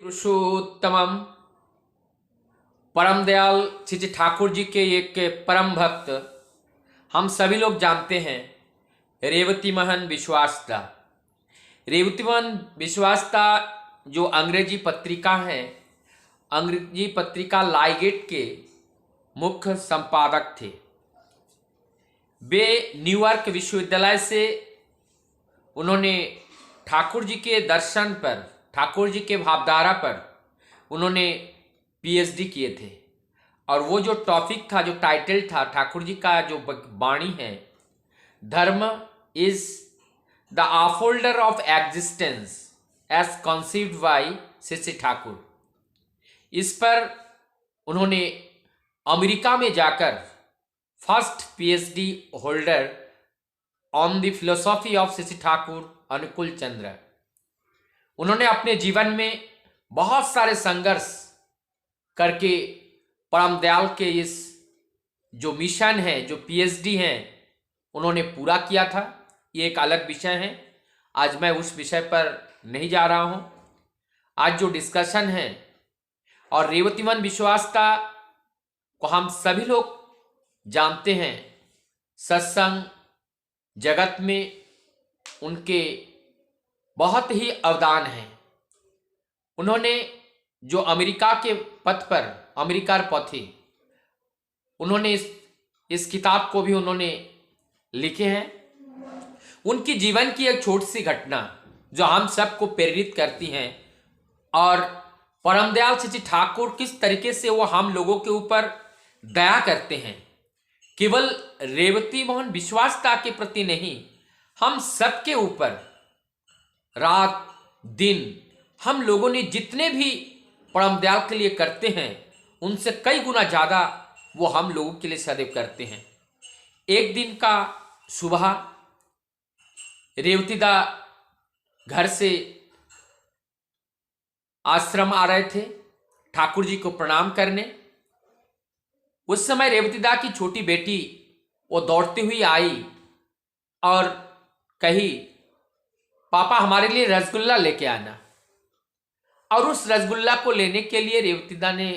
पुरुषोत्तमम परम दयाल श्री ठाकुर जी के एक परम भक्त हम सभी लोग जानते हैं रेवती मोहन विश्वासदा। रेवती मोहन विश्वासदा जो अंग्रेजी पत्रिका है, अंग्रेजी पत्रिका लाइगेट के मुख्य संपादक थे। वे न्यूयॉर्क विश्वविद्यालय से उन्होंने ठाकुर जी के दर्शन पर, ठाकुर जी के भावधारा पर उन्होंने पीएचडी किए थे। और वो जो टॉपिक था, जो टाइटल था ठाकुर जी का, जो वाणी है, dharma is the upholder of existence as conceived by Shri Thakur. इस पर उन्होंने अमेरिका में जाकर first PhD holder on the philosophy of Shri Thakur Anukul Chandra, उन्होंने अपने जीवन में बहुत सारे संघर्ष करके परम दयाल के इस जो मिशन है, जो पीएचडी है, उन्होंने पूरा किया था। ये एक अलग विषय है, आज मैं उस विषय पर नहीं जा रहा हूं। आज जो डिस्कशन है, और रेवती मोहन विश्वासदा को हम सभी लोग जानते हैं, सत्संग जगत में उनके बहुत ही अवदान है। उन्होंने जो अमेरिका के पथ पर, अमेरिका पथे, उन्होंने इस किताब को भी उन्होंने लिखे हैं। उनकी जीवन की एक छोटी सी घटना जो हम सबको प्रेरित करती हैं, और परम दयाल श्री ठाकुर किस तरीके से वो हम लोगों के ऊपर दया करते हैं, केवल रेवती मोहन विश्वासदा के प्रति नहीं, हम सबके ऊपर रात दिन हम लोगों ने जितने भी परम दयाल के लिए करते हैं, उनसे कई गुना ज्यादा वो हम लोगों के लिए सदैव करते हैं। एक दिन का सुबह रेवतीदा घर से आश्रम आ रहे थे ठाकुर जी को प्रणाम करने। उस समय रेवतीदा की छोटी बेटी वो दौड़ती हुई आई और कही, पापा हमारे लिए रसगुल्ला लेके आना। और उस रसगुल्ला को लेने के लिए रेवतीदा ने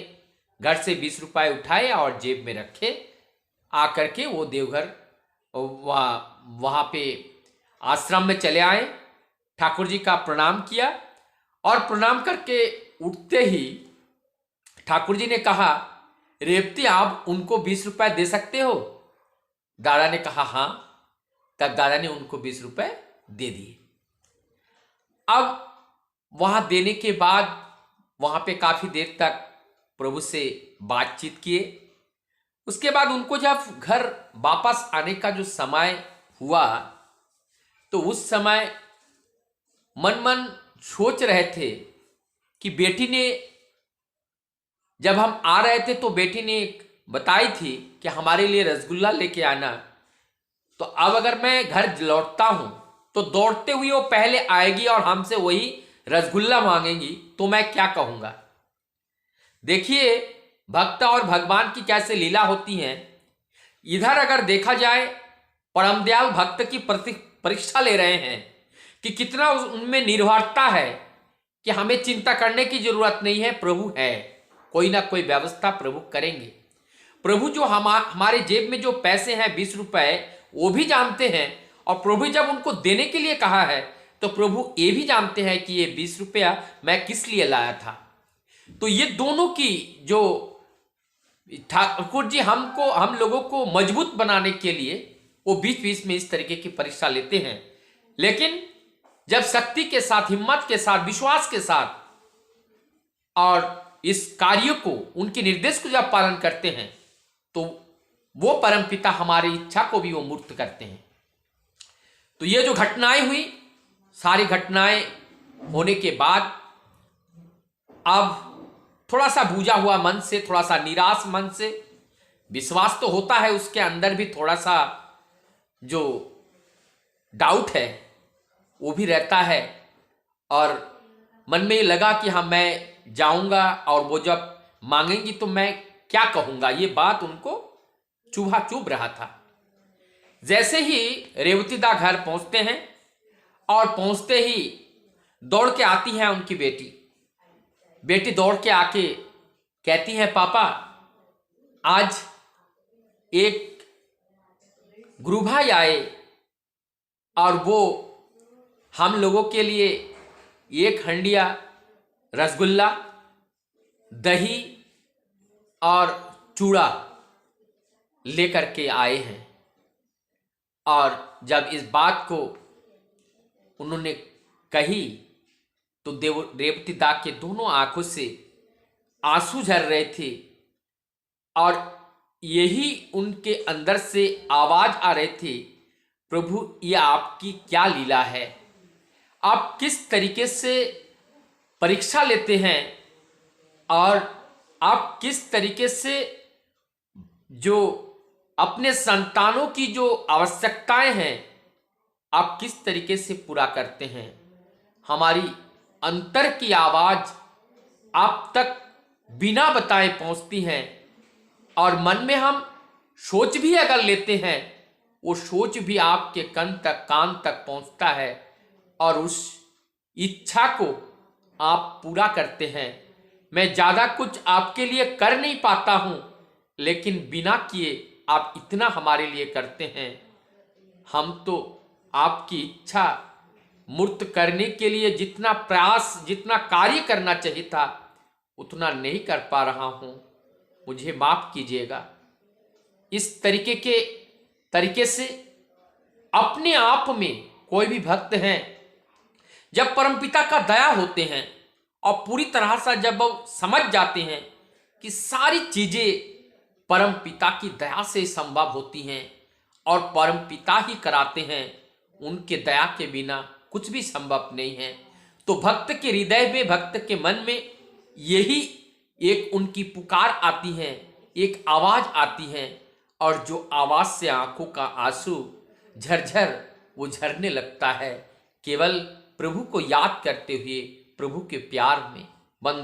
घर से 20 रुपए उठाए और जेब में रखे। आकर के वो देवघर वहां पे आश्रम में चले आए, ठाकुर जी का प्रणाम किया, और प्रणाम करके उठते ही ठाकुर जी ने कहा, रेवती आप उनको 20 रुपए दे सकते हो? दादा ने कहा हाँ। तब दादा ने उनको 20 रुपए दे दिए। अब वहां देने के बाद वहां पे काफी देर तक प्रभु से बातचीत किए। उसके बाद उनको जब घर वापस आने का जो समय हुआ, तो उस समय मन मन सोच रहे थे कि बेटी ने, जब हम आ रहे थे तो बेटी ने बताई थी कि हमारे लिए रसगुल्ला लेके आना, तो अब अगर मैं घर लौटता हूं तो दौड़ते हुए वो पहले आएगी और हमसे वही रसगुल्ला मांगेगी, तो मैं क्या कहूंगा। देखिए भक्त और भगवान की कैसे लीला होती है। इधर अगर देखा जाए, परम दयाल भक्त की परीक्षा ले रहे हैं कि कितना उनमें निर्भरता है, कि हमें चिंता करने की जरूरत नहीं है, प्रभु है, कोई ना कोई व्यवस्था प्रभु करेंगे। प्रभु जो हमारे जेब में जो पैसे हैं 20 रुपए, वो भी जानते हैं, और प्रभु जब उनको देने के लिए कहा है तो प्रभु ये भी जानते हैं कि ये 20 रुपया मैं किस लिए लाया था। तो ये दोनों की जो ठाकुर जी हम लोगों को मजबूत बनाने के लिए वो बीच बीच में इस तरीके की परीक्षा लेते हैं। लेकिन जब शक्ति के साथ, हिम्मत के साथ, विश्वास के साथ और इस कार्य को, उनके निर्देश को जब पालन करते हैं, तो वो परमपिता हमारी इच्छा को भी वो मूर्त करते हैं। तो ये जो घटनाएं हुई, सारी घटनाएं होने के बाद अब थोड़ा सा बूझा हुआ मन से, थोड़ा सा निराश मन से, विश्वास तो होता है, उसके अंदर भी थोड़ा सा जो डाउट है वो भी रहता है। और मन में ये लगा कि हाँ मैं जाऊंगा और वो जब मांगेंगी तो मैं क्या कहूंगा, ये बात उनको चुभा चुभ रहा था। जैसे ही रेवतीदा घर पहुंचते हैं, और पहुंचते ही दौड़ के आती है उनकी बेटी। बेटी दौड़ के आके कहती है, पापा आज एक गुरु भाई आए और वो हम लोगों के लिए एक हंडिया रसगुल्ला, दही और चूड़ा लेकर के आए हैं। और जब इस बात को उन्होंने कही तो रेवती दा के दोनों आंखों से आंसू झर रहे थे और यही उनके अंदर से आवाज आ रहे थे, प्रभु ये आपकी क्या लीला है, आप किस तरीके से परीक्षा लेते हैं और आप किस तरीके से जो अपने संतानों की जो आवश्यकताएं हैं आप किस तरीके से पूरा करते हैं। हमारी अंतर की आवाज आप तक बिना बताए पहुंचती हैं और मन में हम सोच भी अगर लेते हैं वो सोच भी आपके कान तक पहुंचता है और उस इच्छा को आप पूरा करते हैं। मैं ज़्यादा कुछ आपके लिए कर नहीं पाता हूं, लेकिन बिना किए आप इतना हमारे लिए करते हैं। हम तो आपकी इच्छा मूर्त करने के लिए जितना प्रयास, जितना कार्य करना चाहिए था उतना नहीं कर पा रहा हूं, मुझे माफ कीजिएगा। इस तरीके से अपने आप में कोई भी भक्त हैं, जब परमपिता का दया होते हैं और पूरी तरह से जब वो समझ जाते हैं कि सारी चीजें परमपिता की दया से संभव होती हैं और परमपिता ही कराते हैं, उनके दया के बिना कुछ भी संभव नहीं है, तो भक्त के हृदय में, भक्त के मन में यही एक उनकी पुकार आती है, एक आवाज आती है और जो आवाज से आंखों का आंसू झरझर वो झरने लगता है, केवल प्रभु को याद करते हुए, प्रभु के प्यार में। वंदे